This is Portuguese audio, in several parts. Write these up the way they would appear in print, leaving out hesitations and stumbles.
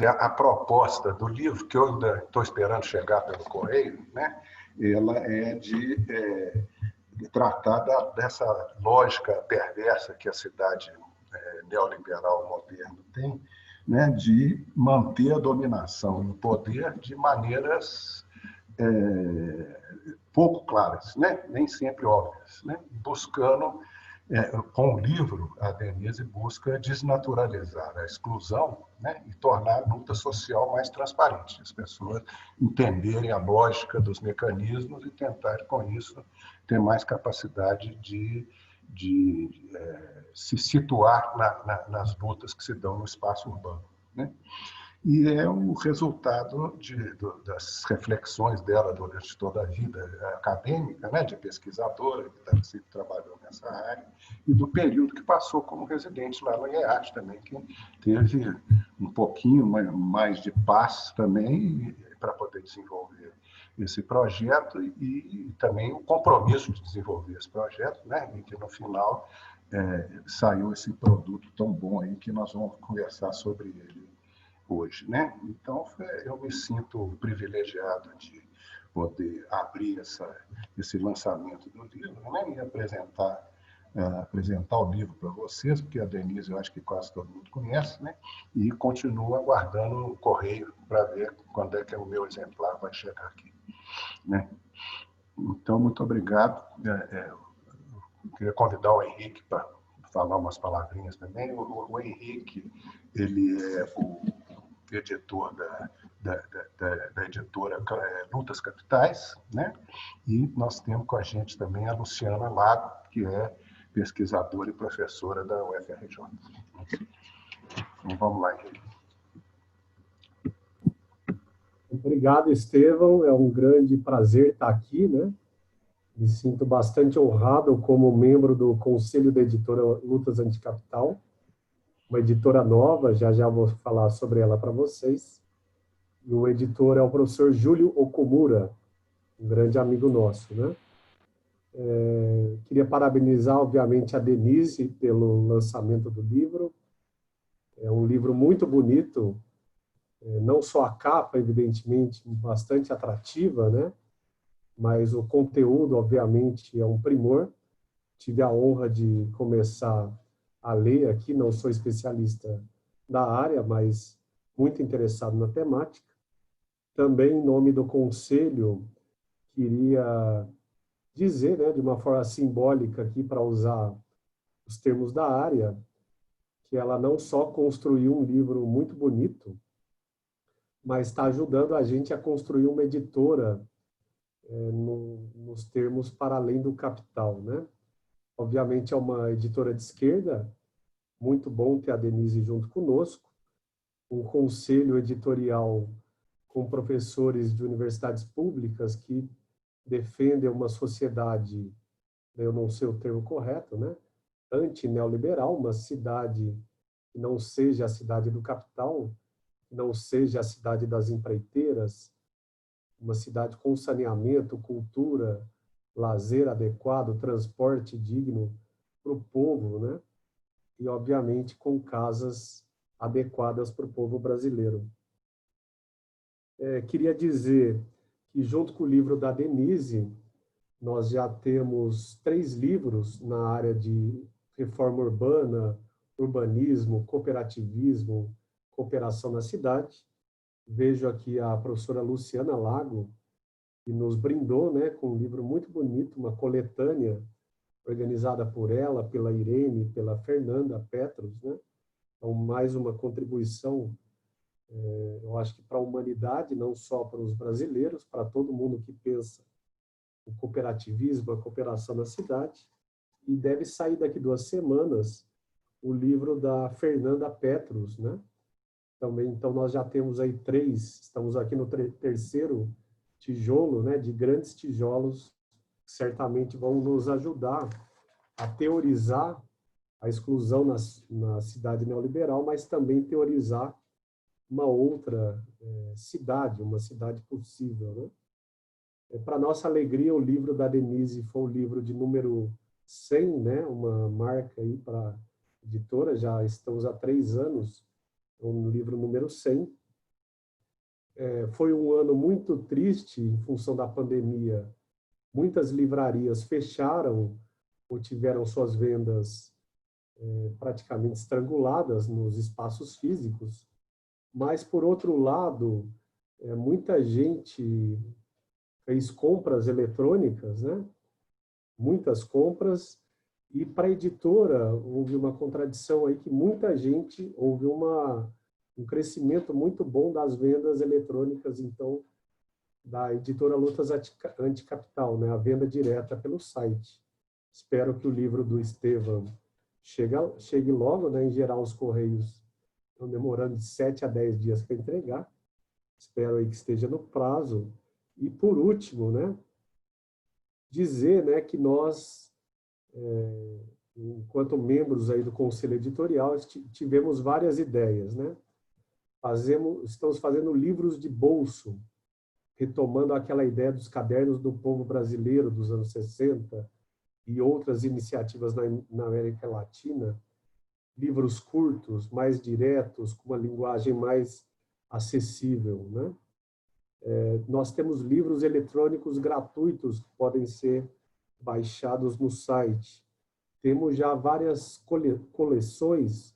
a proposta do livro, que eu ainda estou esperando chegar pelo correio, né? Ela é de tratar dessa lógica perversa que a cidade neoliberal moderna tem, né? De manter a dominação e o poder de maneiras pouco claras, né? Nem sempre óbvias, né? Buscando, com o livro, a Denise busca desnaturalizar a exclusão, né? E tornar a luta social mais transparente, as pessoas entenderem a lógica dos mecanismos e tentar, com isso, ter mais capacidade de se situar nas lutas que se dão no espaço urbano, né? E é o resultado das reflexões dela durante toda a vida acadêmica, né, de pesquisadora, que sempre trabalhou nessa área, e do período que passou como residente lá no IEAT também, que teve um pouquinho mais de paz também para poder desenvolver esse projeto e também o compromisso de desenvolver esse projeto, né, e que no final saiu esse produto tão bom aí que nós vamos conversar sobre ele hoje, né? Então, eu me sinto privilegiado de poder abrir esse lançamento do livro, né? E apresentar o livro para vocês, porque a Denise eu acho que quase todo mundo conhece, né? E continuo aguardando o correio para ver quando é que o meu exemplar vai chegar aqui, né? Então, muito obrigado. Eu queria convidar o Henrique para falar umas palavrinhas também. O Henrique, ele é o editor da editora Lutas Capitais, né? E nós temos com a gente também a Luciana Lago, que é pesquisadora e professora da UFRJ. Então, vamos lá, Henrique. Obrigado, Estevão. É um grande prazer estar aqui, né? Me sinto bastante honrado como membro do Conselho da Editora Lutas Anticapital, uma editora nova, já vou falar sobre ela para vocês. E o editor é o professor Júlio Okumura, um grande amigo nosso, né? Queria parabenizar, obviamente, a Denise pelo lançamento do livro. É um livro muito bonito, não só a capa, evidentemente, bastante atrativa, né? Mas o conteúdo, obviamente, é um primor. Tive a honra de começar a ler aqui, não sou especialista da área, mas muito interessado na temática. Também, em nome do Conselho, queria dizer, né, de uma forma simbólica aqui, para usar os termos da área, que ela não só construiu um livro muito bonito, mas está ajudando a gente a construir uma editora nos termos para além do capital, né? Obviamente é uma editora de esquerda, muito bom ter a Denise junto conosco, um conselho editorial com professores de universidades públicas que defendem uma sociedade, eu não sei o termo correto, né? Anti-neoliberal, uma cidade que não seja a cidade do capital, que não seja a cidade das empreiteiras, uma cidade com saneamento, cultura, lazer adequado, transporte digno para o povo, né? E, obviamente, com casas adequadas para o povo brasileiro. Queria dizer que, junto com o livro da Denise, nós já temos 3 livros na área de reforma urbana, urbanismo, cooperativismo, cooperação na cidade. Vejo aqui a professora Luciana Lago, que nos brindou, né, com um livro muito bonito, uma coletânea organizada por ela, pela Irene, pela Fernanda Petros, né? Então, mais uma contribuição, eu acho que para a humanidade, não só para os brasileiros, para todo mundo que pensa o cooperativismo, a cooperação na cidade. E deve sair daqui 2 semanas o livro da Fernanda Petros, né? Também, então, nós já temos aí 3, estamos aqui no 3º tijolo, né, de grandes tijolos, que certamente vão nos ajudar a teorizar a exclusão na cidade neoliberal, mas também teorizar uma outra cidade, uma cidade possível, né? Para nossa alegria, o livro da Denise foi o livro de número 100, né, uma marca aí para a editora, já estamos há 3 anos, no livro número 100, Foi um ano muito triste em função da pandemia. Muitas livrarias fecharam ou tiveram suas vendas praticamente estranguladas nos espaços físicos, mas, por outro lado, muita gente fez compras eletrônicas, né? Muitas compras, e para a editora houve uma contradição aí que muita gente, houve um crescimento muito bom das vendas eletrônicas, então, da editora Lutas Anticapital, né? A venda direta pelo site. Espero que o livro do Estevam chegue logo, né? Em geral, os correios estão demorando de 7 a 10 dias para entregar. Espero aí que esteja no prazo. E, por último, né? Dizer, né, que nós, enquanto membros aí do Conselho Editorial, tivemos várias ideias, né? Estamos fazendo livros de bolso, retomando aquela ideia dos cadernos do povo brasileiro dos anos 60 e outras iniciativas na América Latina, livros curtos, mais diretos, com uma linguagem mais acessível, né? Nós temos livros eletrônicos gratuitos que podem ser baixados no site. Temos já várias coleções,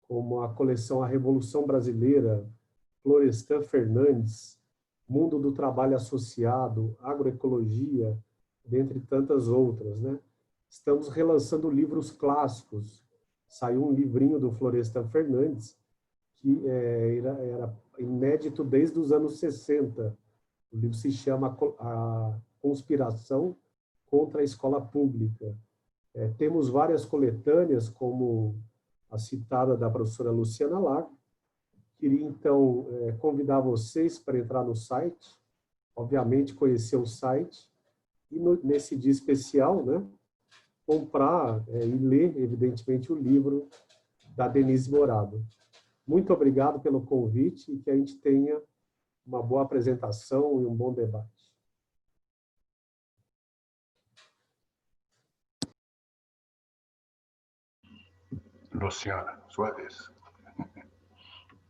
como a coleção A Revolução Brasileira, Florestan Fernandes, Mundo do Trabalho Associado, Agroecologia, dentre tantas outras, né? Estamos relançando livros clássicos. Saiu um livrinho do Florestan Fernandes, que era inédito desde os anos 60. O livro se chama A Conspiração contra a Escola Pública. Temos várias coletâneas, como a citada da professora Luciana Lago. Queria, então, convidar vocês para entrar no site, obviamente conhecer o site, e nesse dia especial, né, comprar e ler, evidentemente, o livro da Denise Morado. Muito obrigado pelo convite e que a gente tenha uma boa apresentação e um bom debate. Luciana, sua vez.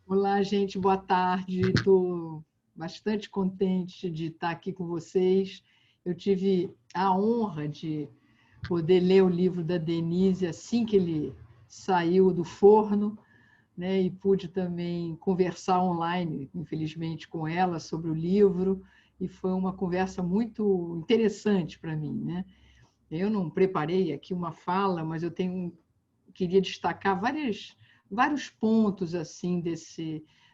Olá, gente, boa tarde. Estou bastante contente de estar aqui com vocês. Eu tive a honra de poder ler o livro da Denise assim que ele saiu do forno, né? E pude também conversar online, infelizmente, com ela sobre o livro, e foi uma conversa muito interessante para mim, né? Eu não preparei aqui uma fala, mas eu queria destacar vários pontos assim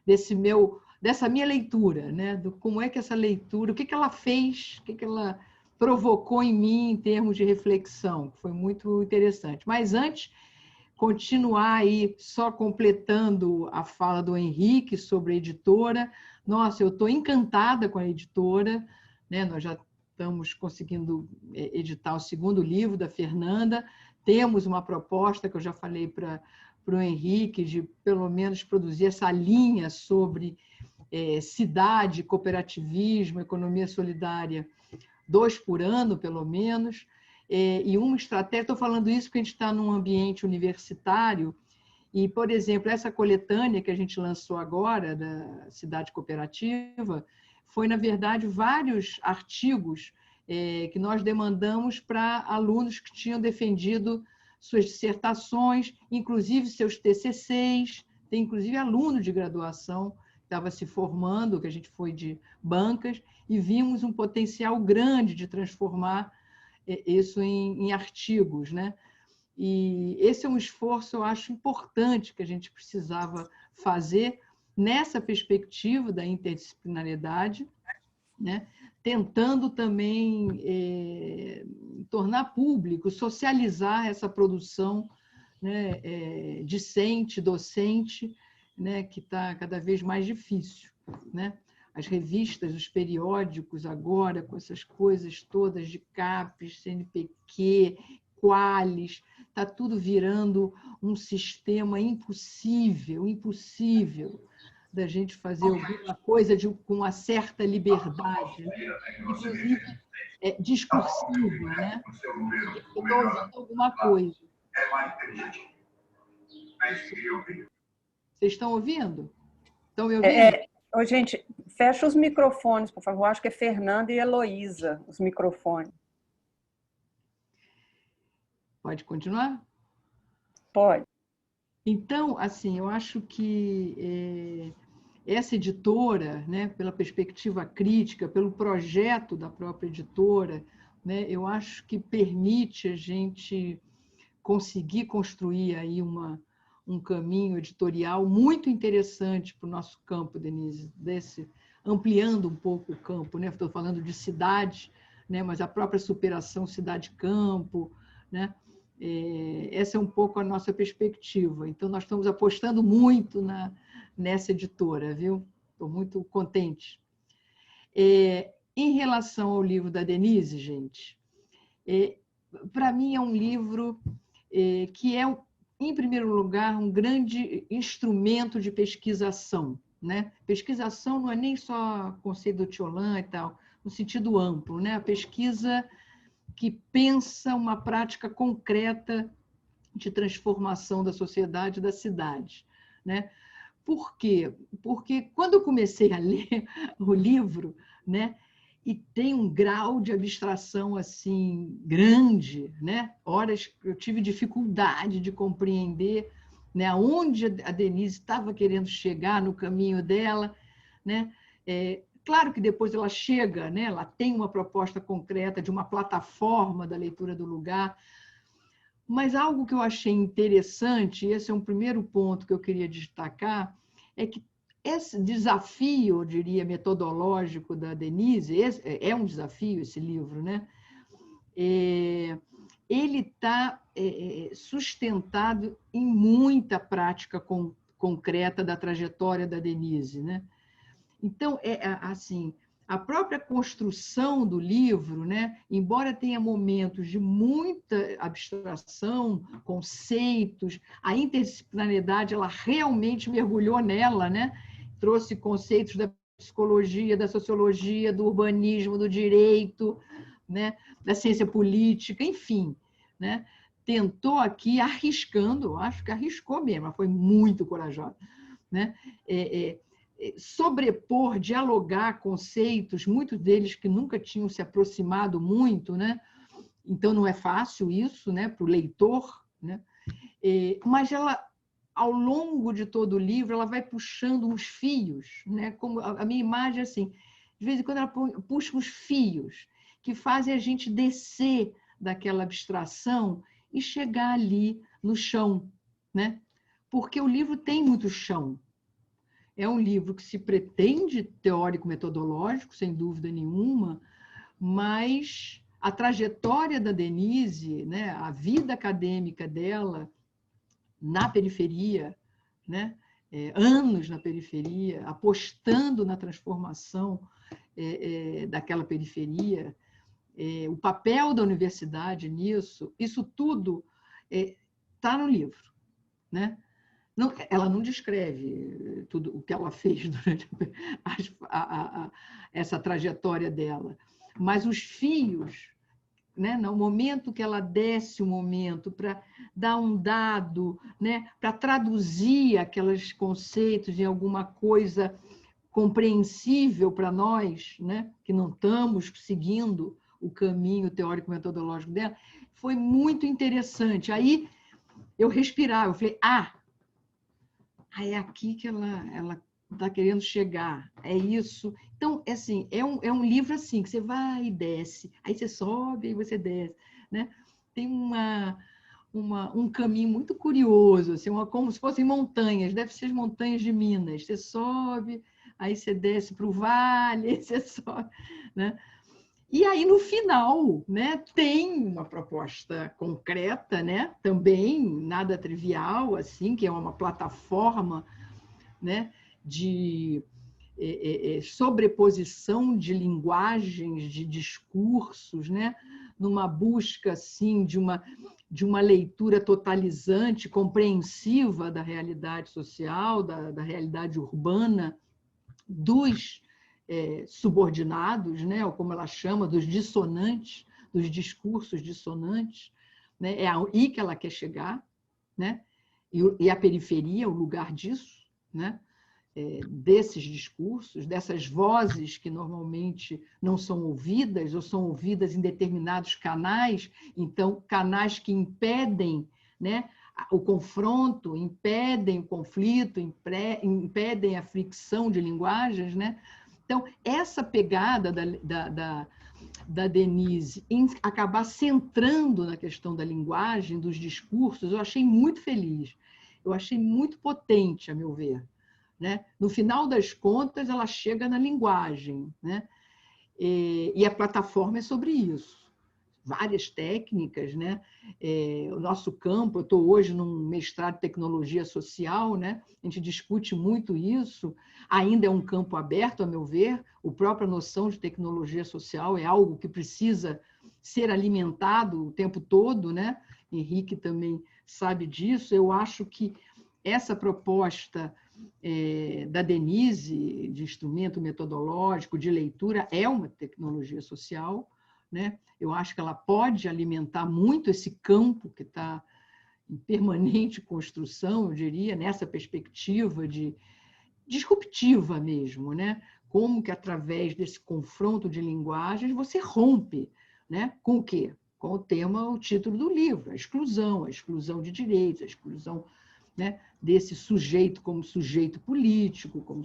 dessa minha leitura, né? Do como é que essa leitura, o que ela fez, o que ela provocou em mim em termos de reflexão, que foi muito interessante. Mas antes, continuar aí só completando a fala do Henrique sobre a editora. Nossa, eu estou encantada com a editora, né? Nós já estamos conseguindo editar o segundo livro da Fernanda. Temos uma proposta que eu já falei para o Henrique, de pelo menos produzir essa linha sobre cidade, cooperativismo, economia solidária, 2 por ano, pelo menos. E uma estratégia, estou falando isso porque a gente está num ambiente universitário, e, por exemplo, essa coletânea que a gente lançou agora, da Cidade Cooperativa, foi, na verdade, vários artigos que nós demandamos para alunos que tinham defendido suas dissertações, inclusive seus TCCs, tem inclusive aluno de graduação que estava se formando, que a gente foi de bancas, e vimos um potencial grande de transformar isso em artigos, né? E esse é um esforço, eu acho, importante que a gente precisava fazer nessa perspectiva da interdisciplinariedade, né? Tentando também tornar público, socializar essa produção, né, discente, docente, né, que está cada vez mais difícil, né? As revistas, os periódicos agora, com essas coisas todas de CAPES, CNPq, Qualis, está tudo virando um sistema impossível da gente fazer alguma coisa com uma certa liberdade, né? Inclusive discursiva, né? Eu estou ouvindo alguma coisa. Vocês estão ouvindo? Estão me ouvindo? Ô, gente, fecha os microfones, por favor. Acho que é Fernanda e Heloísa, os microfones. Pode continuar? Pode. Então, assim, eu acho que essa editora, né, pela perspectiva crítica, pelo projeto da própria editora, né, eu acho que permite a gente conseguir construir aí um caminho editorial muito interessante para o nosso campo, Denise, ampliando um pouco o campo, né? Estou falando de cidade, né? Mas a própria superação cidade-campo, né? Essa é um pouco a nossa perspectiva. Então, nós estamos apostando muito nessa editora, viu? Estou muito contente. Em relação ao livro da Denise, gente, para mim é um livro que é, em primeiro lugar, um grande instrumento de pesquisação, né? Pesquisação não é nem só conceito do Tiolan e tal, no sentido amplo, né? A pesquisa que pensa uma prática concreta de transformação da sociedade e da cidade, né? Por quê? Porque quando eu comecei a ler o livro, né, e tem um grau de abstração assim grande, né? Horas eu tive dificuldade de compreender, né, aonde a Denise estava querendo chegar no caminho dela, né? Claro que depois ela chega, né? Ela tem uma proposta concreta de uma plataforma da leitura do lugar, mas algo que eu achei interessante, e esse é um primeiro ponto que eu queria destacar, é que esse desafio, eu diria, metodológico da Denise, é um desafio esse livro, né? Ele está sustentado em muita prática concreta da trajetória da Denise, né? Então, assim, a própria construção do livro, né, embora tenha momentos de muita abstração, conceitos, a interdisciplinaridade, ela realmente mergulhou nela, né? Trouxe conceitos da psicologia, da sociologia, do urbanismo, do direito, né, da ciência política, enfim, né? Tentou aqui, arriscando, acho que arriscou mesmo, foi muito corajosa, né? Sobrepor, dialogar conceitos, muitos deles que nunca tinham se aproximado muito, né? Então não é fácil isso, né, para o leitor, né? Mas ela, ao longo de todo o livro, ela vai puxando uns fios, né? Como a minha imagem é assim, de vez em quando ela puxa uns fios que fazem a gente descer daquela abstração e chegar ali no chão, né? Porque o livro tem muito chão. É um livro que se pretende teórico-metodológico, sem dúvida nenhuma, mas a trajetória da Denise, né, a vida acadêmica dela na periferia, né, anos na periferia, apostando na transformação daquela periferia, o papel da universidade nisso, isso tudo está no livro, né? Não, ela não descreve tudo o que ela fez durante essa trajetória dela, mas os fios, né, no momento que ela desce o momento para dar um dado, né, para traduzir aqueles conceitos em alguma coisa compreensível para nós, né, que não estamos seguindo o caminho teórico-metodológico dela, foi muito interessante. Aí eu respirava, eu falei, é aqui que ela está querendo chegar, é isso. Então, assim, é um livro assim, que você vai e desce, aí você sobe e você desce, né? Tem um caminho muito curioso, assim, como se fossem montanhas, deve ser as montanhas de Minas. Você sobe, aí você desce para o vale, aí você sobe, né? E aí, no final, né, tem uma proposta concreta, né, também nada trivial, assim, que é uma plataforma, né, de sobreposição de linguagens, de discursos, né, numa busca assim, de uma leitura totalizante, compreensiva da realidade social, da realidade urbana, dos subordinados, né, ou como ela chama, dos dissonantes, dos discursos dissonantes, né, é aí que ela quer chegar, né, e a periferia, o lugar disso, né, desses discursos, dessas vozes que normalmente não são ouvidas ou são ouvidas em determinados canais, então canais que impedem, né, o confronto, impedem o conflito, impedem a fricção de linguagens, né? Então, essa pegada da Denise em acabar centrando na questão da linguagem, dos discursos, eu achei muito feliz, eu achei muito potente, a meu ver, né? No final das contas, ela chega na linguagem, né? E a plataforma é sobre isso. Várias técnicas, né? O nosso campo, eu estou hoje num mestrado de tecnologia social, né? A gente discute muito isso, ainda é um campo aberto, a meu ver, a própria noção de tecnologia social é algo que precisa ser alimentado o tempo todo, né? Henrique também sabe disso. Eu acho que essa proposta da Denise, de instrumento metodológico, de leitura, é uma tecnologia social, né? Eu acho que ela pode alimentar muito esse campo que está em permanente construção, eu diria, nessa perspectiva disruptiva mesmo, né? Como que através desse confronto de linguagens você rompe, né? Com o quê? Com o tema, o título do livro, a exclusão de direitos, a exclusão, né, desse sujeito como sujeito político, como...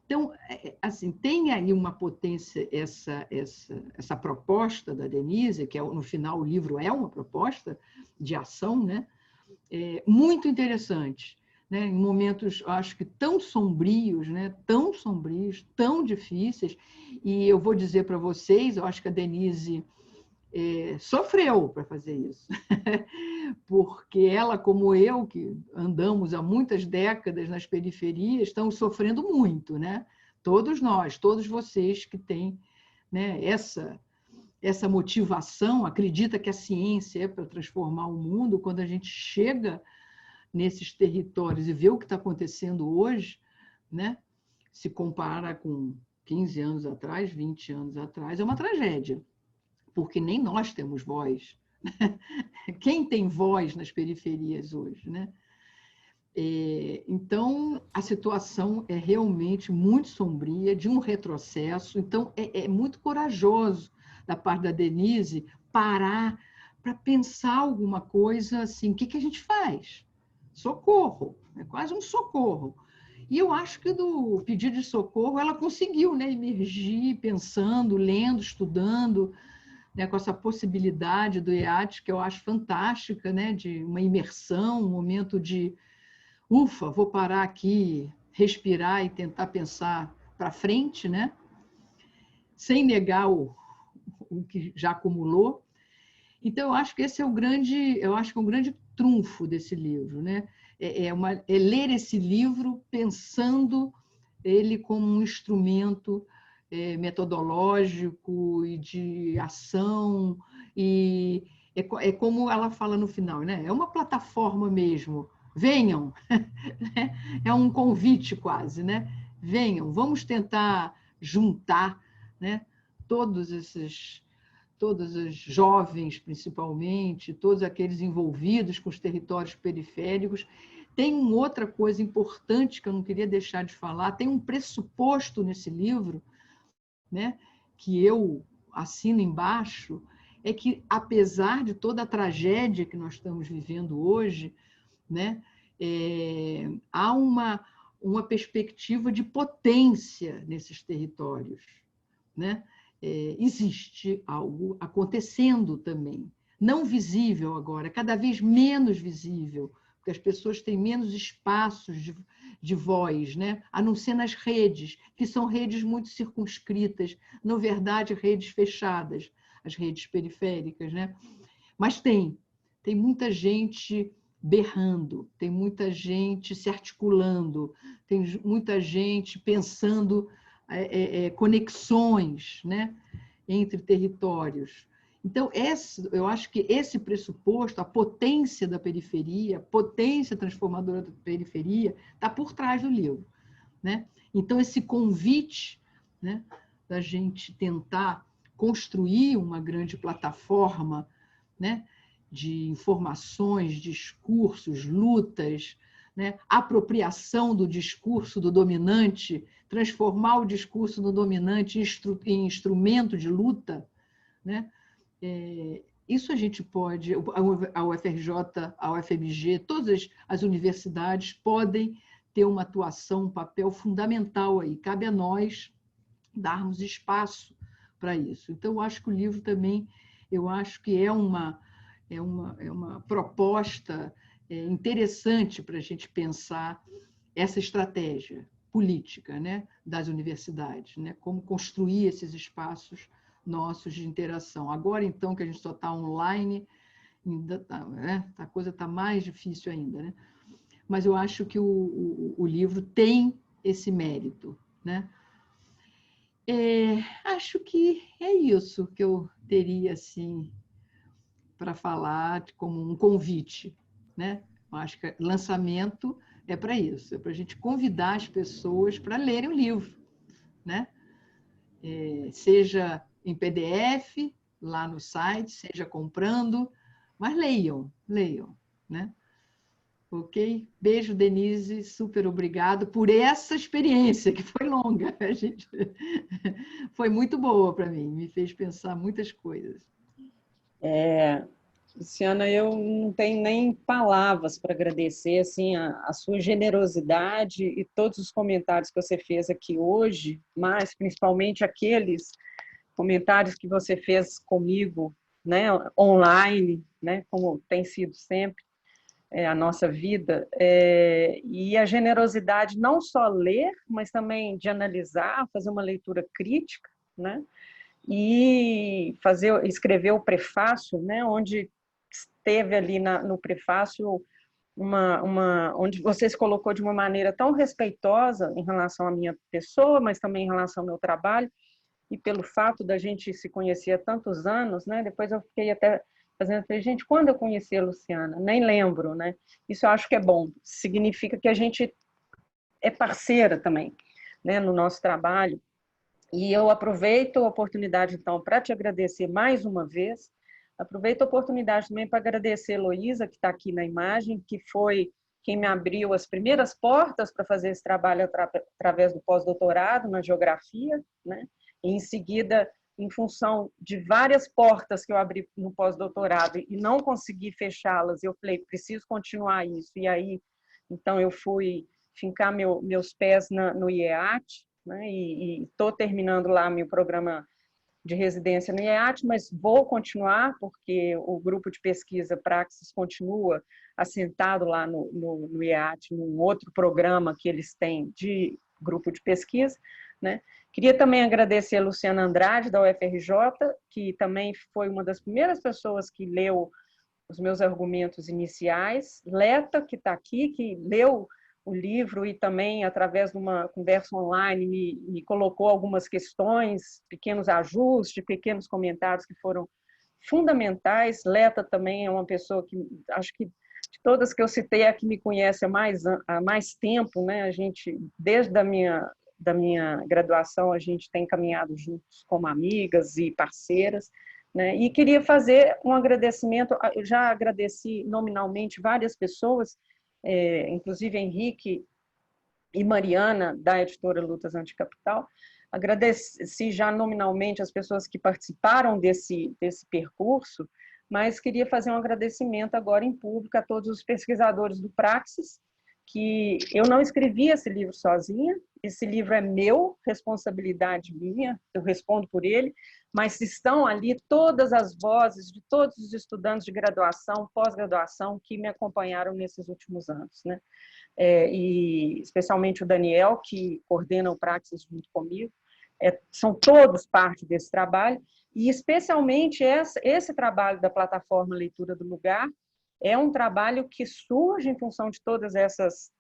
Então, assim, tem aí uma potência essa proposta da Denise, que no final o livro é uma proposta de ação, né? Muito interessante, né? Em momentos, acho que tão sombrios, né? Tão sombrios, tão difíceis, e eu vou dizer para vocês, eu acho que a Denise sofreu para fazer isso, porque ela, como eu, que andamos há muitas décadas nas periferias, estão sofrendo muito, né? Todos nós, todos vocês que têm, né, essa motivação, acredita que a ciência é para transformar o mundo, quando a gente chega nesses territórios e vê o que está acontecendo hoje, né? Se compara com 15 anos atrás, 20 anos atrás, é uma tragédia, porque nem nós temos voz. Quem tem voz nas periferias hoje, né? Então, a situação é realmente muito sombria, de um retrocesso. Então, é muito corajoso da parte da Denise parar para pensar alguma coisa assim, o que a gente faz? Socorro, é quase um socorro. E eu acho que do pedido de socorro ela conseguiu, né, emergir pensando, lendo, estudando, né, com essa possibilidade do IAT, que eu acho fantástica, né, de uma imersão, um momento de ufa, vou parar aqui, respirar e tentar pensar para frente, né, sem negar o que já acumulou. Então, eu acho que esse é um grande trunfo desse livro, né? É ler esse livro pensando ele como um instrumento metodológico e de ação, e é como ela fala no final, né? É uma plataforma mesmo. Venham, é um convite quase, né? Venham, vamos tentar juntar, né, todos os jovens, principalmente, todos aqueles envolvidos com os territórios periféricos. Tem uma outra coisa importante que eu não queria deixar de falar, tem um pressuposto nesse livro, né, que eu assino embaixo, é que, apesar de toda a tragédia que nós estamos vivendo hoje, né, há uma perspectiva de potência nesses territórios, né? Existe algo acontecendo também, não visível agora, cada vez menos visível, porque as pessoas têm menos espaços de voz, né? A não ser nas redes, que são redes muito circunscritas, na verdade, redes fechadas, as redes periféricas, né? Mas tem muita gente berrando, tem muita gente se articulando, tem muita gente pensando conexões, né, entre territórios. Então, eu acho que esse pressuposto, a potência da periferia, a potência transformadora da periferia, está por trás do livro, né? Então, esse convite, né, da gente tentar construir uma grande plataforma, né, de informações, discursos, lutas, né? Apropriação do discurso do dominante, transformar o discurso do dominante em instrumento de luta, né? Isso a gente pode, a UFRJ, a UFMG, todas as universidades podem ter uma atuação, um papel fundamental aí. Cabe a nós darmos espaço para isso. Então, eu acho que o livro também, eu acho que é uma proposta interessante para a gente pensar essa estratégia política, né, das universidades, né, como construir esses espaços nossos de interação. Agora, então, que a gente só está online, ainda tá, né, a coisa está mais difícil ainda, né? Mas eu acho que o livro tem esse mérito, né? Acho que é isso que eu teria, assim, para falar como um convite, né? Eu acho que lançamento é para isso, é para a gente convidar as pessoas para lerem o livro, né? Seja em PDF, lá no site, seja comprando, mas leiam, né? Ok? Beijo, Denise, super obrigado por essa experiência, que foi longa. Foi muito boa para mim, me fez pensar muitas coisas. Luciana, eu não tenho nem palavras para agradecer assim, a sua generosidade e todos os comentários que você fez aqui hoje, mas principalmente aqueles comentários que você fez comigo, né, online, né, como tem sido sempre a nossa vida, e a generosidade não só ler, mas também de analisar, fazer uma leitura crítica, né, e escrever o prefácio, né, onde teve ali no prefácio onde você se colocou de uma maneira tão respeitosa em relação à minha pessoa, mas também em relação ao meu trabalho, e pelo fato da gente se conhecer há tantos anos, né? Depois eu fiquei até fazendo, gente, quando eu conheci a Luciana? Nem lembro, né? Isso eu acho que é bom, significa que a gente é parceira também, né, no nosso trabalho. E eu aproveito a oportunidade, então, para te agradecer mais uma vez. Aproveito a oportunidade também para agradecer a Heloísa, que está aqui na imagem, que foi quem me abriu as primeiras portas para fazer esse trabalho através do pós-doutorado na geografia, né? E, em seguida, em função de várias portas que eu abri no pós-doutorado e não consegui fechá-las, eu falei, preciso continuar isso. E aí, então, eu fui fincar meus pés no IEAT, né? E estou terminando lá meu programa de residência no IEAT, mas vou continuar, porque o grupo de pesquisa Praxis continua assentado lá no IEAT, num outro programa que eles têm de grupo de pesquisa, né? Queria também agradecer a Luciana Andrade, da UFRJ, que também foi uma das primeiras pessoas que leu os meus argumentos iniciais, Leta, que está aqui, que leu o livro e também, através de uma conversa online, me colocou algumas questões, pequenos ajustes, pequenos comentários que foram fundamentais. Leta também é uma pessoa que, acho que de todas que eu citei, é a que me conhece há mais tempo, né? A gente, desde a minha graduação, a gente tem caminhado juntos como amigas e parceiras, né? E queria fazer um agradecimento, eu já agradeci nominalmente várias pessoas, inclusive Henrique e Mariana, da editora Lutas Anticapital. Agradeci já nominalmente as pessoas que participaram desse percurso, mas queria fazer um agradecimento agora em público a todos os pesquisadores do Praxis, que eu não escrevi esse livro sozinha, esse livro é meu, responsabilidade minha, eu respondo por ele, mas estão ali todas as vozes de todos os estudantes de graduação, pós-graduação, que me acompanharam nesses últimos anos, né? E especialmente o Daniel, que coordena o Praxis junto comigo, são todos parte desse trabalho, e especialmente esse trabalho da plataforma Leitura do Lugar é um trabalho que surge em função de todas essas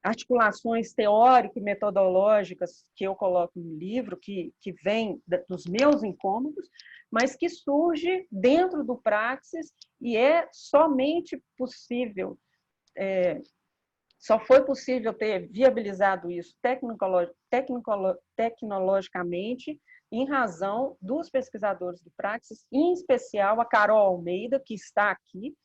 articulações teóricas e metodológicas que eu coloco no livro, que vem dos meus incômodos, mas que surge dentro do Praxis e é somente possível, só foi possível ter viabilizado isso tecnologicamente em razão dos pesquisadores do Praxis, em especial a Carol Almeida, que está aqui,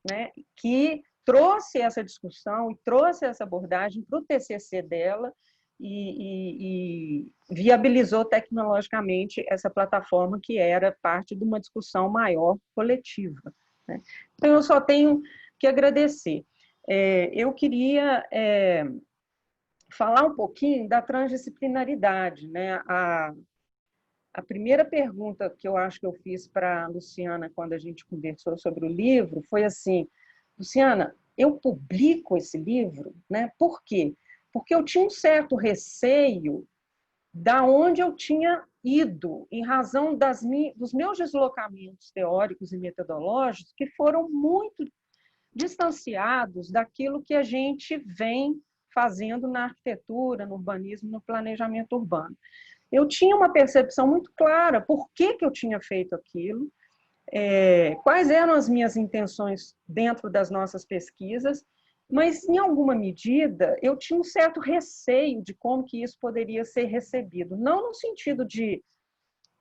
né, que trouxe essa discussão e trouxe essa abordagem para o TCC dela e viabilizou tecnologicamente essa plataforma que era parte de uma discussão maior coletiva, né? Então, eu só tenho que agradecer. Eu queria falar um pouquinho da transdisciplinaridade, né? A primeira pergunta que eu acho que eu fiz para a Luciana quando a gente conversou sobre o livro foi assim: Luciana, eu publico esse livro, né? Por quê? Porque eu tinha um certo receio da onde eu tinha ido, em razão dos meus deslocamentos teóricos e metodológicos, que foram muito distanciados daquilo que a gente vem fazendo na arquitetura, no urbanismo, no planejamento urbano. Eu tinha uma percepção muito clara por que eu tinha feito aquilo, quais eram as minhas intenções dentro das nossas pesquisas, mas, em alguma medida, eu tinha um certo receio de como que isso poderia ser recebido. Não no sentido de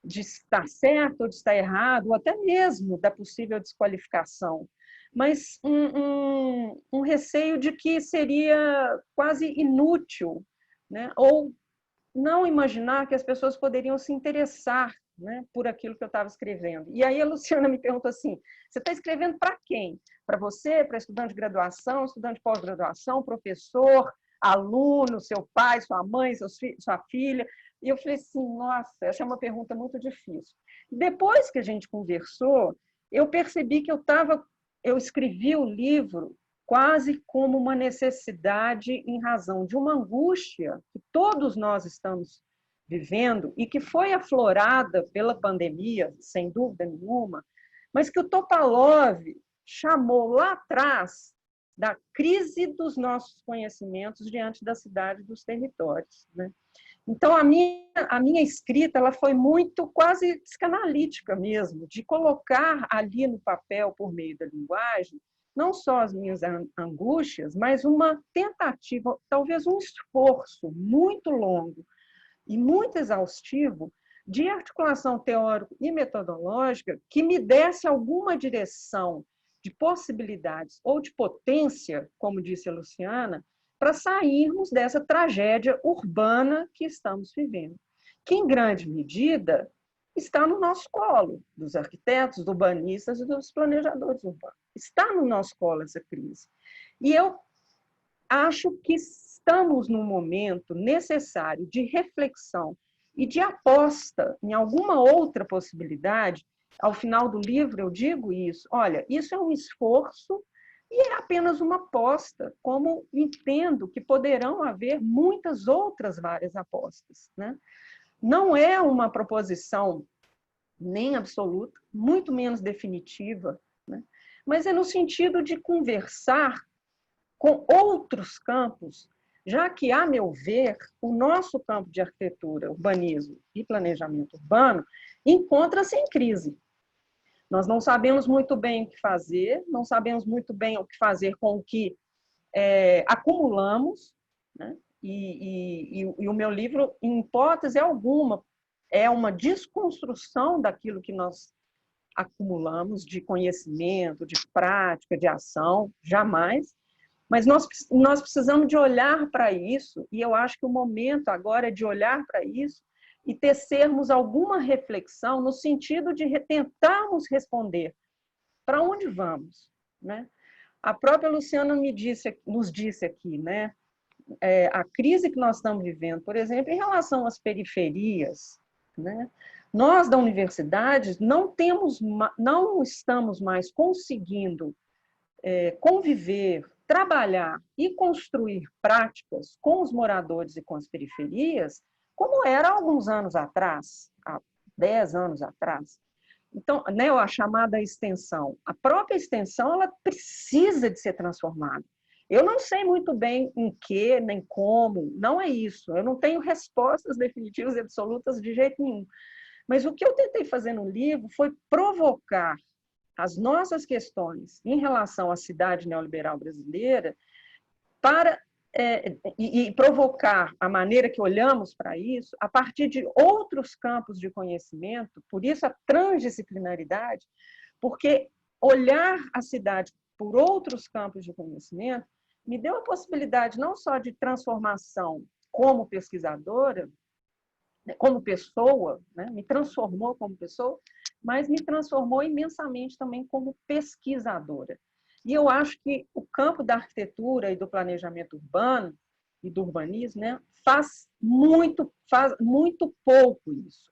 estar certo ou de estar errado, ou até mesmo da possível desqualificação, mas um receio de que seria quase inútil, né? Ou não imaginar que as pessoas poderiam se interessar, né, por aquilo que eu estava escrevendo. E aí a Luciana me perguntou assim: você está escrevendo para quem? Para você, para estudante de graduação, estudante de pós-graduação, professor, aluno, seu pai, sua mãe, sua filha? E eu falei assim: nossa, essa é uma pergunta muito difícil. Depois que a gente conversou, eu percebi que eu escrevi o livro quase como uma necessidade em razão de uma angústia que todos nós estamos vivendo e que foi aflorada pela pandemia, sem dúvida nenhuma, mas que o Topalov chamou lá atrás da crise dos nossos conhecimentos diante da cidade e dos territórios, né? Então, a minha escrita ela foi muito quase psicanalítica mesmo, de colocar ali no papel, por meio da linguagem, não só as minhas angústias, mas uma tentativa, talvez um esforço muito longo e muito exaustivo de articulação teórica e metodológica que me desse alguma direção de possibilidades ou de potência, como disse a Luciana, para sairmos dessa tragédia urbana que estamos vivendo, que, em grande medida, está no nosso colo, dos arquitetos, dos urbanistas e dos planejadores urbanos. Está no nosso colo essa crise. E eu acho que estamos num momento necessário de reflexão e de aposta em alguma outra possibilidade. Ao final do livro eu digo isso: olha, isso é um esforço e é apenas uma aposta, como entendo que poderão haver muitas outras várias apostas, né? Não é uma proposição nem absoluta, muito menos definitiva, né? Mas é no sentido de conversar com outros campos, já que, a meu ver, o nosso campo de arquitetura, urbanismo e planejamento urbano encontra-se em crise. Nós não sabemos muito bem o que fazer, não sabemos muito bem o que fazer com o que acumulamos, né? E o meu livro, em hipótese alguma, é uma desconstrução daquilo que nós acumulamos de conhecimento, de prática, de ação, jamais. Mas nós precisamos de olhar para isso, e eu acho que o momento agora é de olhar para isso e tecermos alguma reflexão no sentido de tentarmos responder para onde vamos, né? A própria Luciana nos disse aqui, né? A crise que nós estamos vivendo, por exemplo, em relação às periferias, né? Nós da universidade não estamos mais conseguindo conviver, trabalhar e construir práticas com os moradores e com as periferias como era há alguns anos atrás, há 10 anos atrás. Então, né, a chamada extensão. A própria extensão ela precisa de ser transformada. Eu não sei muito bem em que, nem como, não é isso. Eu não tenho respostas definitivas e absolutas de jeito nenhum. Mas o que eu tentei fazer no livro foi provocar as nossas questões em relação à cidade neoliberal brasileira para e provocar a maneira que olhamos para isso a partir de outros campos de conhecimento, por isso a transdisciplinaridade, porque olhar a cidade por outros campos de conhecimento, me deu a possibilidade não só de transformação como pesquisadora, como pessoa, né? Me transformou como pessoa, mas me transformou imensamente também como pesquisadora. E eu acho que o campo da arquitetura e do planejamento urbano e do urbanismo, né, faz muito pouco isso.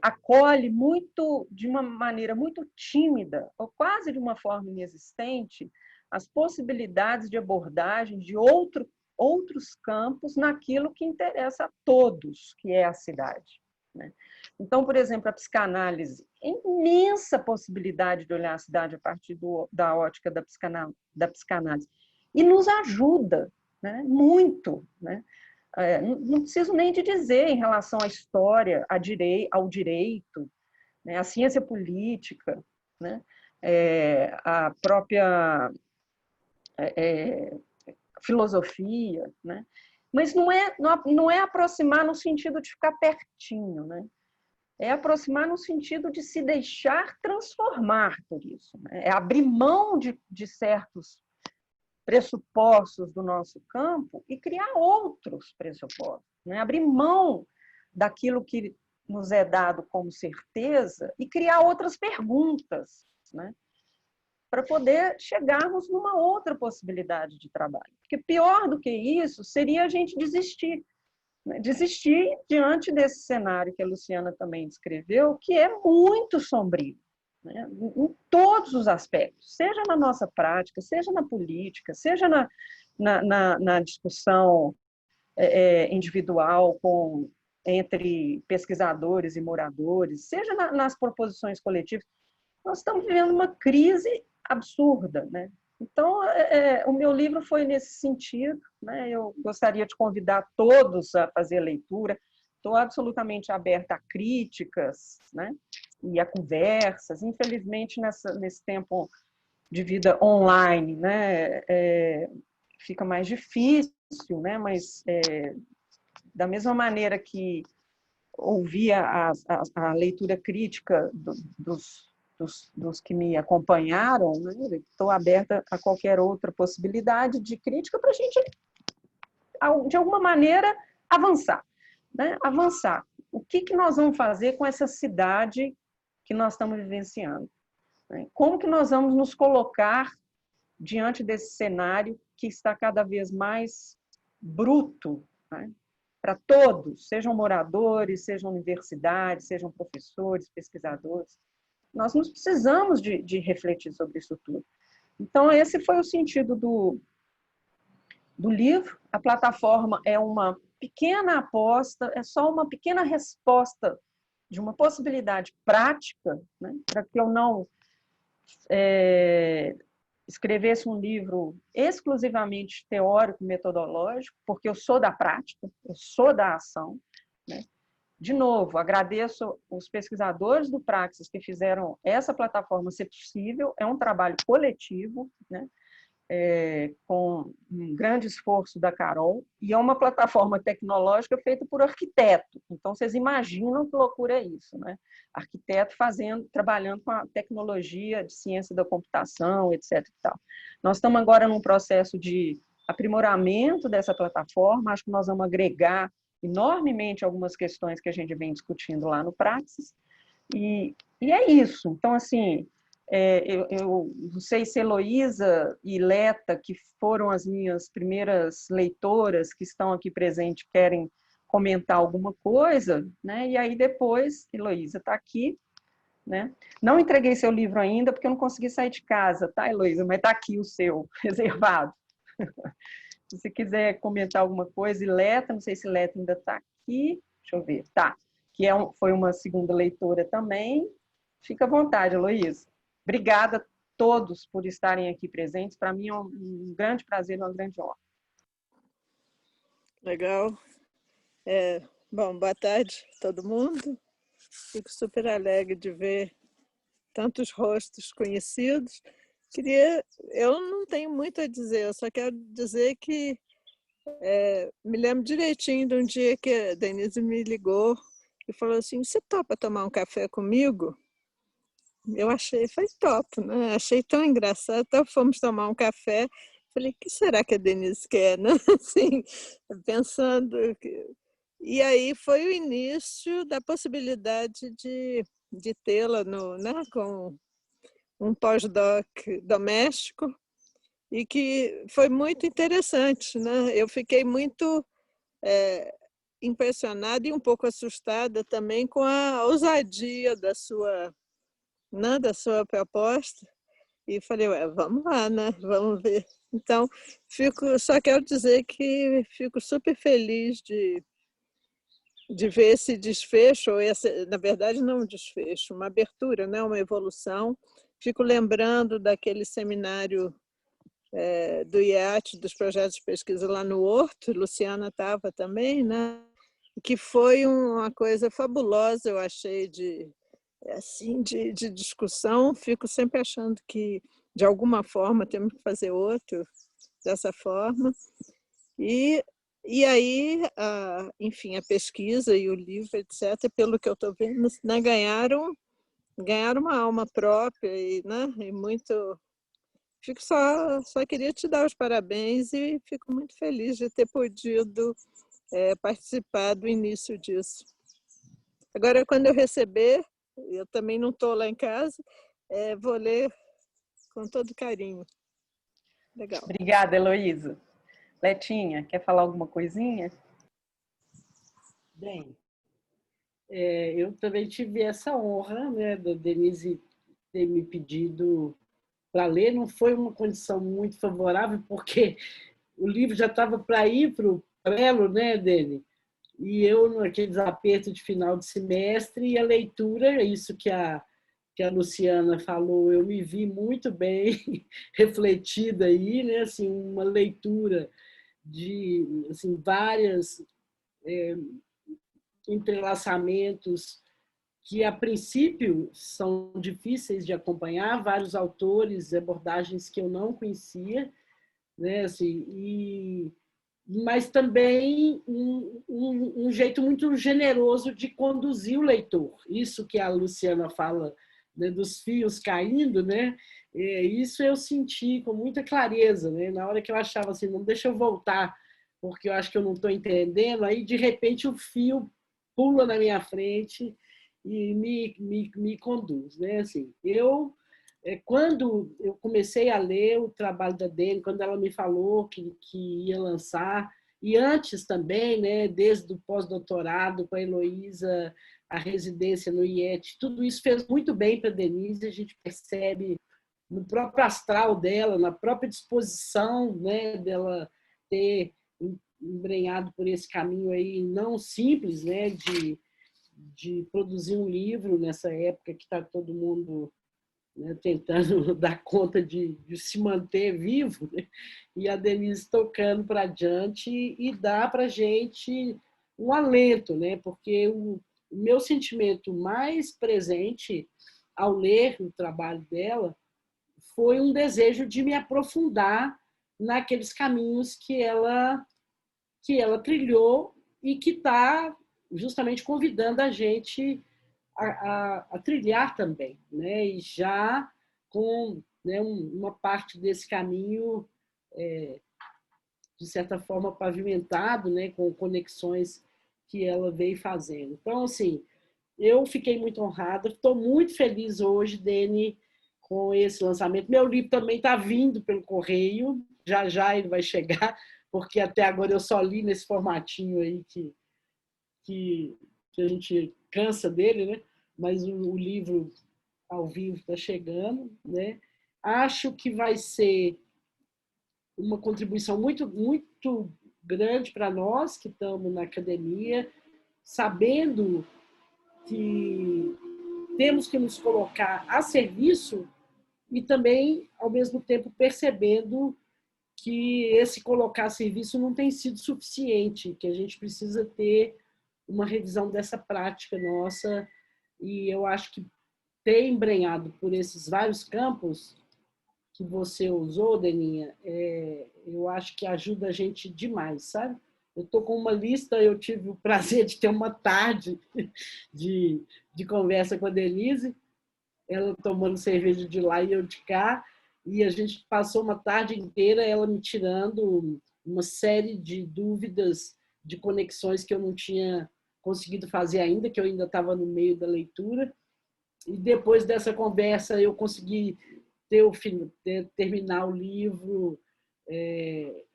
Acolhe muito, de uma maneira muito tímida, ou quase de uma forma inexistente, as possibilidades de abordagem de outros campos naquilo que interessa a todos, que é a cidade, né? Então, por exemplo, a psicanálise, é imensa possibilidade de olhar a cidade a partir da ótica da psicanálise, e nos ajuda, né, muito, né? Não preciso nem de dizer em relação à história, ao direito, né, à ciência política, né, a própria filosofia, né? Mas não é aproximar no sentido de ficar pertinho, né? É aproximar no sentido de se deixar transformar por isso, né? É abrir mão de certos pressupostos do nosso campo e criar outros pressupostos, né? Abrir mão daquilo que nos é dado como certeza e criar outras perguntas, né? Para poder chegarmos numa outra possibilidade de trabalho. Porque pior do que isso seria a gente desistir, né? Desistir diante desse cenário que a Luciana também descreveu, que é muito sombrio, né? Em todos os aspectos, seja na nossa prática, seja na política, seja na discussão individual entre pesquisadores e moradores, seja nas proposições coletivas. Nós estamos vivendo uma crise absurda, né? Então, o meu livro foi nesse sentido, né? Eu gostaria de convidar todos a fazer a leitura. Estou absolutamente aberta a críticas, né? E a conversas. Infelizmente, nesse tempo de vida online, né? Fica mais difícil, né? Mas, da mesma maneira que ouvir a leitura crítica dos que me acompanharam, né? Estou aberta a qualquer outra possibilidade de crítica para a gente, de alguma maneira, avançar, né? Avançar. O que nós vamos fazer com essa cidade que nós estamos vivenciando, né? Como que nós vamos nos colocar diante desse cenário que está cada vez mais bruto, né? Para todos, sejam moradores, sejam universidades, sejam professores, pesquisadores. Nós não precisamos de refletir sobre isso tudo. Então, esse foi o sentido do livro. A plataforma é uma pequena aposta, é só uma pequena resposta de uma possibilidade prática, né, para que eu não escrevesse um livro exclusivamente teórico, metodológico, porque eu sou da prática, eu sou da ação, né? De novo, agradeço os pesquisadores do Praxis que fizeram essa plataforma ser possível. É um trabalho coletivo, né? Com um grande esforço da Carol, e é uma plataforma tecnológica feita por arquiteto. Então, vocês imaginam que loucura é isso, né? Arquiteto trabalhando com a tecnologia de ciência da computação, etc. E tal. Nós estamos agora num processo de aprimoramento dessa plataforma. Acho que nós vamos agregar enormemente algumas questões que a gente vem discutindo lá no Praxis, e é isso. Então, assim, eu não sei se Heloísa e Leta, que foram as minhas primeiras leitoras que estão aqui presentes, querem comentar alguma coisa, né? E aí depois, Heloísa está aqui, né? Não entreguei seu livro ainda, porque eu não consegui sair de casa, tá, Heloísa? Mas está aqui o seu, reservado. Se você quiser comentar alguma coisa, e Leta, não sei se Leta ainda está aqui, deixa eu ver, tá, que foi uma segunda leitora também. Fica à vontade, Heloísa. Obrigada a todos por estarem aqui presentes. Para mim é um grande prazer, uma grande honra. Legal. Bom, boa tarde a todo mundo. Fico super alegre de ver tantos rostos conhecidos. Eu não tenho muito a dizer, eu só quero dizer que me lembro direitinho de um dia que a Denise me ligou e falou assim: você topa tomar um café comigo? eu achei, foi top, né? Achei tão engraçado. Então fomos tomar um café. Falei, o que será que a Denise quer, né? Assim, pensando. E aí foi o início da possibilidade de tê-la no, né, com um pós-doc doméstico, e que foi muito interessante, né? Eu fiquei muito impressionada e um pouco assustada também com a ousadia né, da sua proposta. E falei, ué, vamos lá, né? Vamos ver. Então, só quero dizer que fico super feliz de ver esse desfecho, ou na verdade não um desfecho, uma abertura, né? Uma evolução. Fico lembrando daquele seminário do IEAT, dos projetos de pesquisa lá no Horto, Luciana estava também, né? Que foi uma coisa fabulosa, eu achei, assim, de discussão. Fico sempre achando que, de alguma forma, temos que fazer outro dessa forma. E aí, enfim, a pesquisa e o livro, etc., pelo que eu estou vendo, né, ganharam uma alma própria e, né, e muito. Só queria te dar os parabéns e fico muito feliz de ter podido participar do início disso. Agora, quando eu receber, eu também não estou lá em casa, vou ler com todo carinho. Legal. Obrigada, Heloísa. Letinha, quer falar alguma coisinha? Bem, eu também tive essa honra, né, da Denise ter me pedido para ler. Não foi uma condição muito favorável, porque o livro já estava para ir para o prelo, né, Deni? E eu, naqueles apertos de final de semestre, e a leitura, isso que a Luciana falou, eu me vi muito bem refletida aí, né? Assim, uma leitura de assim, várias entrelaçamentos que, a princípio, são difíceis de acompanhar, vários autores, abordagens que eu não conhecia, né? Assim, mas também um jeito muito generoso de conduzir o leitor. Isso que a Luciana fala, né, dos fios caindo, né? Isso eu senti com muita clareza, né? Na hora que eu achava assim, não deixa eu voltar, porque eu acho que eu não estou entendendo, aí de repente o fio pula na minha frente e me conduz, né? Assim, quando eu comecei a ler o trabalho da Deni, quando ela me falou que ia lançar, e antes também, né, desde o pós-doutorado com a Heloísa, a residência no IET, tudo isso fez muito bem para a Denise, a gente percebe no próprio astral dela, na própria disposição, né, dela ter embrenhado por esse caminho aí não simples, né, de produzir um livro nessa época que está todo mundo, né, tentando dar conta de se manter vivo, né? E a Denise tocando para adiante e dá para a gente um alento, né? Porque o meu sentimento mais presente ao ler o trabalho dela foi um desejo de me aprofundar naqueles caminhos que ela trilhou e que está justamente convidando a gente a trilhar também, né? E já com, né, uma parte desse caminho, de certa forma, pavimentado, né, com conexões que ela veio fazendo. Então, assim, eu fiquei muito honrada, estou muito feliz hoje, Deni, com esse lançamento. Meu livro também está vindo pelo correio, já já ele vai chegar, porque até agora eu só li nesse formatinho aí que a gente cansa dele, né? Mas o livro ao vivo está chegando, né? Acho que vai ser uma contribuição muito, muito grande para nós que estamos na academia, sabendo que temos que nos colocar a serviço e também, ao mesmo tempo, percebendo que esse colocar a serviço não tem sido suficiente, que a gente precisa ter uma revisão dessa prática nossa, e eu acho que ter embrenhado por esses vários campos que você usou, Deninha, eu acho que ajuda a gente demais, sabe? Eu estou com uma lista, eu tive o prazer de ter uma tarde de conversa com a Denise, ela tomando cerveja de lá e eu de cá, e a gente passou uma tarde inteira ela me tirando uma série de dúvidas, de conexões que eu não tinha conseguido fazer ainda, que eu ainda estava no meio da leitura. E depois dessa conversa eu consegui terminar o livro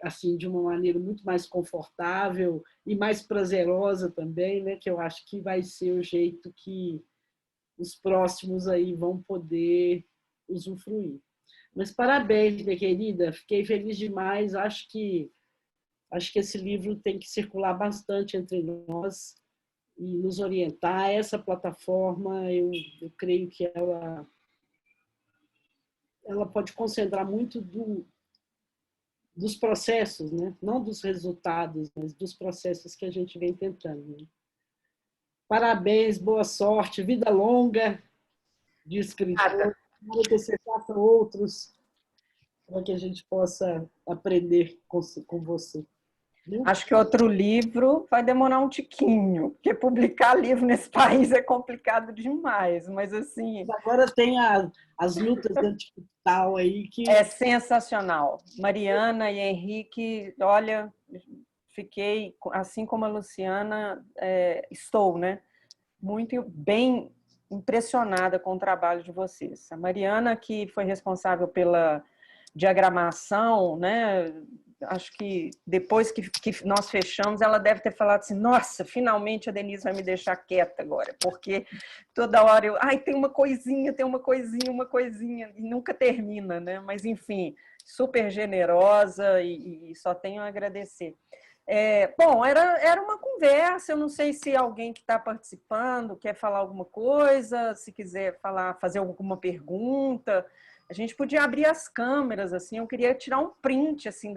assim de uma maneira muito mais confortável e mais prazerosa também, né? Que eu acho que vai ser o jeito que os próximos aí vão poder usufruir. Mas parabéns, minha querida, fiquei feliz demais. Acho que esse livro tem que circular bastante entre nós e nos orientar. Essa plataforma, eu creio que ela pode concentrar muito dos processos, né? Não dos resultados, mas dos processos que a gente vem tentando. Né? Parabéns, boa sorte, vida longa de escritor, para que você faça outros, para que a gente possa aprender com você. Viu? Acho que outro livro vai demorar um tiquinho, porque publicar livro nesse país é complicado demais, mas assim... Agora tem as lutas anticapital aí que... É sensacional. Mariana e Henrique, olha, fiquei, assim como a Luciana, estou, né? Muito bem impressionada com o trabalho de vocês. A Mariana, que foi responsável pela diagramação, né? Acho que depois que nós fechamos, ela deve ter falado assim, nossa, finalmente a Denise vai me deixar quieta agora, porque toda hora eu, tem uma coisinha, e nunca termina, né? Mas, enfim, super generosa e só tenho a agradecer. Bom, era uma conversa, eu não sei se alguém que está participando quer falar alguma coisa, se quiser fazer alguma pergunta. A gente podia abrir as câmeras, assim, eu queria tirar um print, assim,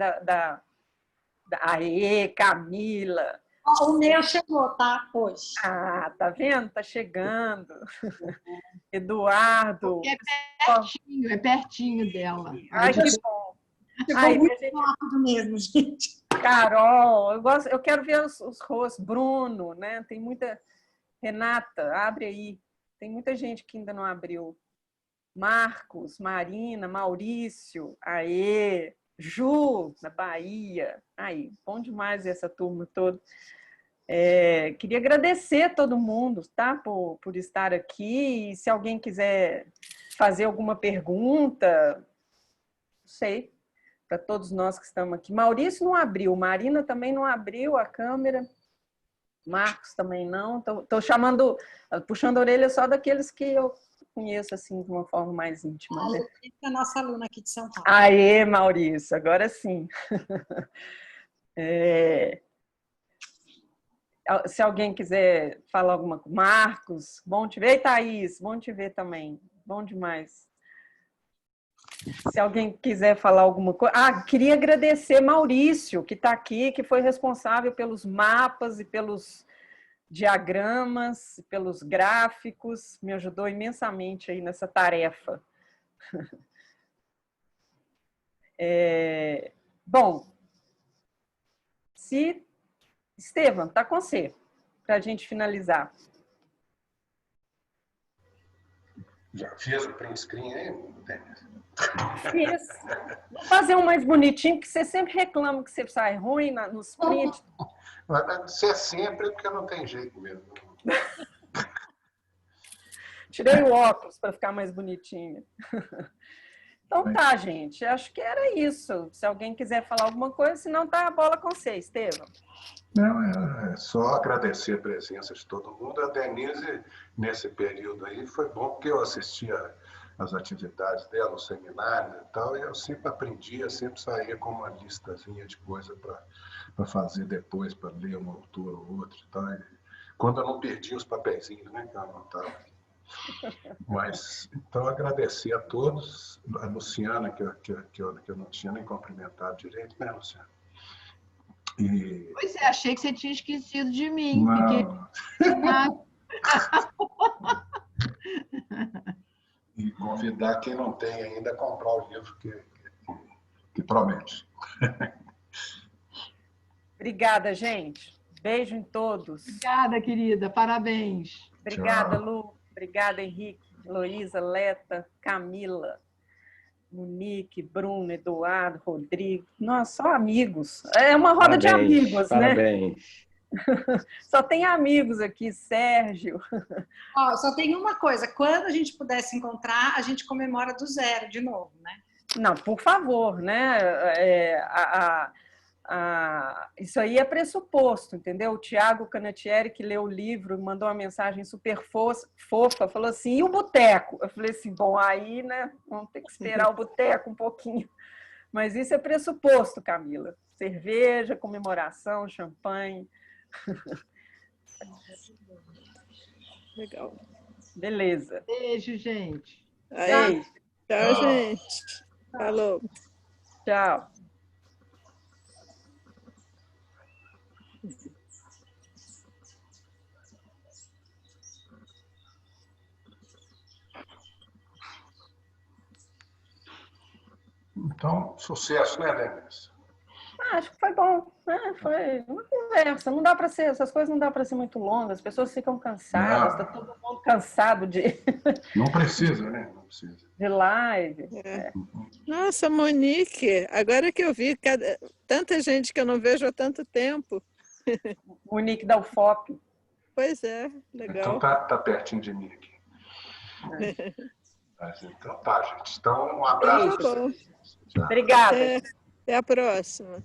Aê, Camila! O meu chegou, tá? Pois. Tá vendo? Tá chegando. Eduardo. É pertinho dela. Ai, que bom. Chegou muito rápido mesmo, gente. Carol, eu quero ver os rostos. Bruno, né? Tem muita... Renata, abre aí. Tem muita gente que ainda não abriu. Marcos, Marina, Maurício, aê, Ju, na Bahia. Aí, bom demais essa turma toda. Queria agradecer a todo mundo, tá? Por estar aqui. E se alguém quiser fazer alguma pergunta, não sei, para todos nós que estamos aqui. Maurício não abriu, Marina também não abriu a câmera. Marcos também não. Estou puxando a orelha só daqueles que eu conheço assim de uma forma mais íntima. A Lu é a nossa aluna aqui de São Paulo. Aê, Maurício, agora sim. Se alguém quiser falar alguma coisa. Marcos, bom te ver. E Thaís, bom te ver também. Bom demais. Se alguém quiser falar alguma coisa... queria agradecer Maurício, que está aqui, que foi responsável pelos mapas e pelos diagramas, pelos gráficos, me ajudou imensamente aí nessa tarefa. Bom, Estevam, está com você, para a gente finalizar. Já fez o print screen aí, Denise? Fiz. Vou fazer um mais bonitinho, porque você sempre reclama que você sai ruim nos prints. Se é sempre, porque não tem jeito mesmo. Tirei o óculos para ficar mais bonitinho. Então tá, gente. Acho que era isso. Se alguém quiser falar alguma coisa, senão tá a bola com você, Estevam. Não, é só agradecer a presença de todo mundo. A Denise, nesse período aí, foi bom porque eu assistia as atividades dela, os seminários e tal, e eu sempre aprendia, sempre saía com uma listazinha de coisa para fazer depois, para ler um autor ou outro e tal. E quando eu não perdia os papeizinhos, né, que eu anotava. Mas, então, agradecer a todos. A Luciana, que eu não tinha nem cumprimentado direito, né, Luciana? Pois é, achei que você tinha esquecido de mim. Não. E convidar quem não tem ainda a comprar o livro que promete. Obrigada, gente. Beijo em todos. Obrigada, querida. Parabéns. Obrigada, Lu. Obrigada, Henrique. Heloísa, Leta, Camila, Monique, Bruno, Eduardo, Rodrigo. Nossa, só amigos. É uma roda de amigos, né? Parabéns. Só tem amigos aqui, Sérgio. Ó, só tem uma coisa, quando a gente puder se encontrar, a gente comemora do zero de novo, né? Não, por favor, né? Isso aí é pressuposto, entendeu? O Tiago Canatieri, que leu o livro, mandou uma mensagem super fofa, falou assim, e o boteco? Eu falei assim, bom, aí, né, vamos ter que esperar o boteco um pouquinho. Mas isso é pressuposto, Camila. Cerveja, comemoração, champanhe. Legal. Beleza. Beijo, gente. Aí, Beijo. tchau, gente. Falou. Tchau. Então, sucesso, né, Denise? Acho que foi bom, né? Foi uma conversa. Não dá para ser, essas coisas não dá para ser muito longas. As pessoas ficam cansadas, está todo mundo cansado Não precisa, né? Não precisa. de live. É. Nossa, Monique, agora que eu vi tanta gente que eu não vejo há tanto tempo. Monique da UFOP. Pois é, legal. Então tá pertinho de mim aqui. Mas, então tá, gente. Então, um abraço. Tá bom. Tchau. Obrigada. Até a próxima.